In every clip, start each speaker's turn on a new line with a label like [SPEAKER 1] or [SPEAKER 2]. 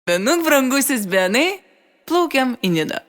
[SPEAKER 1] Benuk brangusis Benai, plaukiam į Nidą.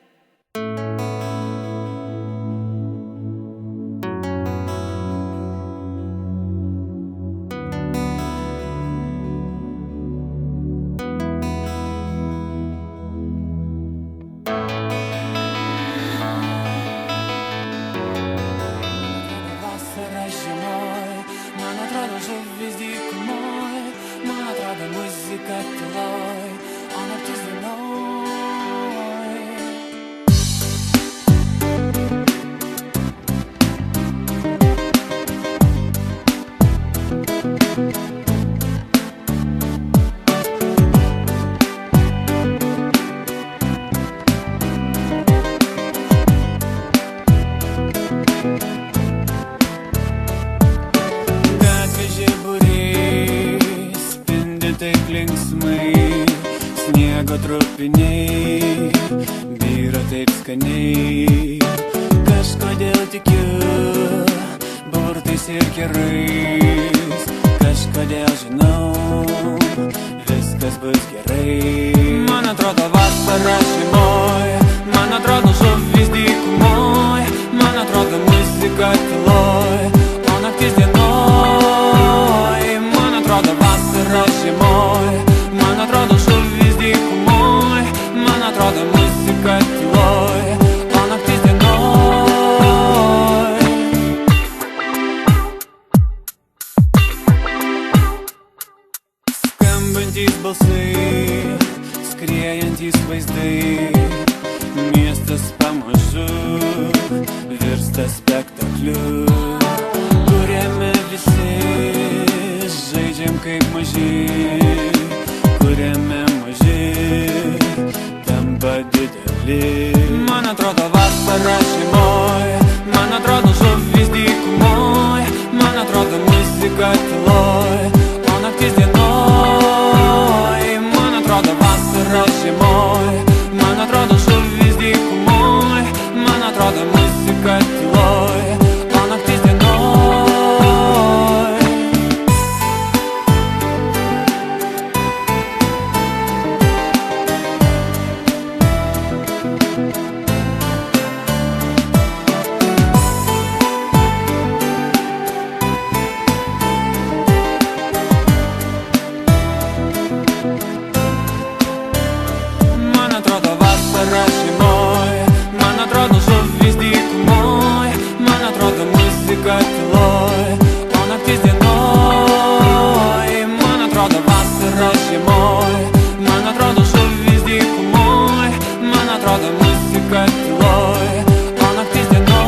[SPEAKER 2] Sniego trupiniai byra taip skaniai. Kažkodėl tikiu burtais ir kerais. Kažkodėl žinau, viskas bus gerai. Man atrodo vasara šeimoj, man atrodo žuvys dykumoj, man atrodo muzika tyloj, o naktis dienoj. Man atrodo vasara šeimoj, man atrodo žuvys dykumoj, man atrodo muzika tyloj, o naktis dienoj. Skambantys balsai, skriejantys vaizdai, miestas pamažu virsta spektakliu, kuriame visi žaidžiam kaip maži, kuriame maži tampa dideli. Man atrodo vasara šeimoj, man atrodo žuvys dykumoj, man atrodo muzika tyloj, o naktis dienoj. Man atrodo vasara šeimoj, man atrodo žuvys dykumoj, man atrodo muzika tyloj, o naktis dienoj. Man atrodo vasara šeimoj, man atrodo žuvys dykumoj, man atrodo muzika tyloj, o naktis dienoj. Man atrodo vasara šeimoj, man atrodo žuvys dykumoj, man atrodo muzika tyloj, o naktis dienoj.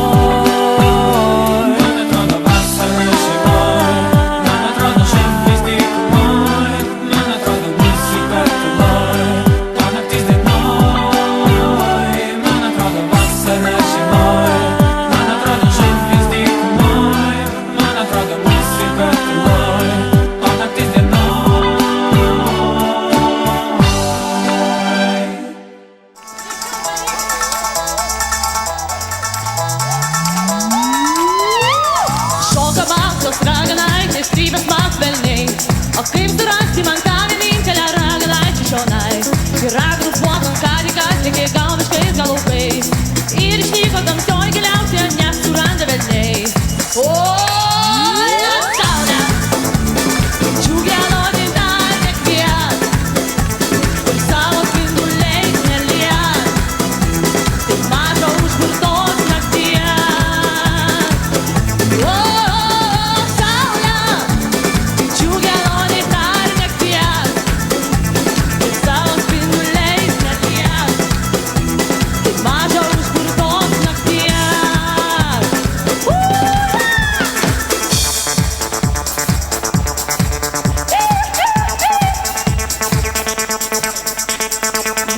[SPEAKER 2] Man atrodo vasara šeimoj, man atrodo žuvys dykumoj, man atrodo muzika tyloj, o naktis dienoj. Man atrodo vasara šeimoj, man atrodo žuvys dykumoj, man atrodo muzika tyloj, o naktis dienoj.
[SPEAKER 3] Šoka baktos raganaitė, strybės man velniai. O kaip surasti man tą vienintelę raganaičią šionai? Ir ragnų puotom karikas, likai galviškais galukais. Ir išnyko tamsioj giliausia, nes suranda velniai. O, saulė, džiugelo dar nekvies, ir savo spinduliais nelies. Taip mažo užburtos nakties. O, saulė, džiugelo dar nekvies, ir savo spinduliais nelies. Taip mažo užburtos nakties.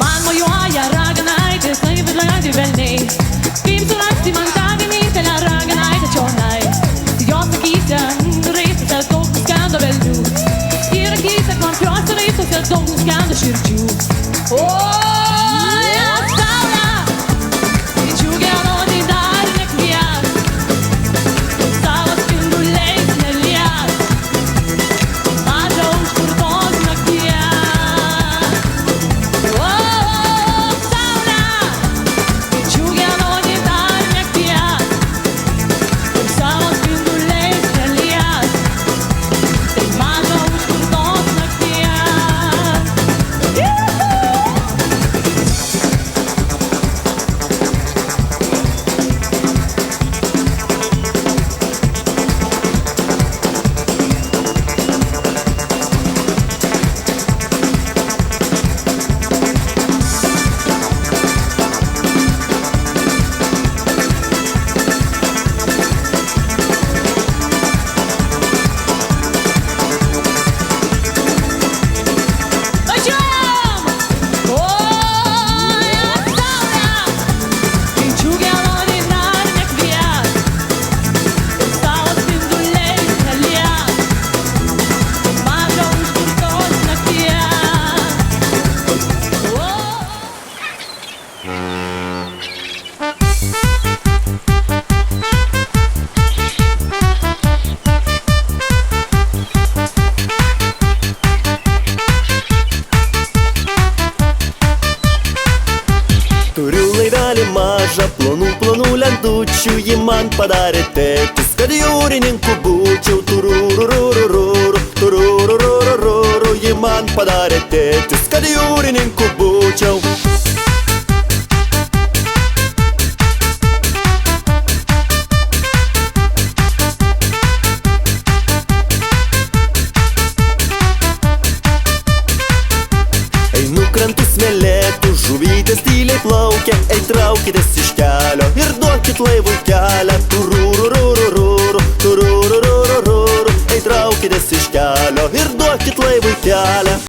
[SPEAKER 3] Man mojuoja raganaitės, kaip žadi velniai. Kaip surasti man tą vienintelę raganaitę čionai? Jos akyse raisuose daug nuskendo velnių, ir akyse klampiuose raisuose daug nuskendo širdžių. O, saulė, džiugelo dar nekvies, ir savo spinduliais nelies. Maža užkurtos nakties.
[SPEAKER 4] bagažą plonų lentučių ji man padarė tėtis, kad jūrininku būčiau. Tururururururu, tururururururu, ji man padarė tėtis, kad jūrininku būčiau. Einu krantu smėlėtų, žuvytės tyliai plaukia, ei traukitės iš kelio ir duokit laivui kelią. Tururururururu, tururururururu, ei traukitės iš kelio ir duokit laivui kelią.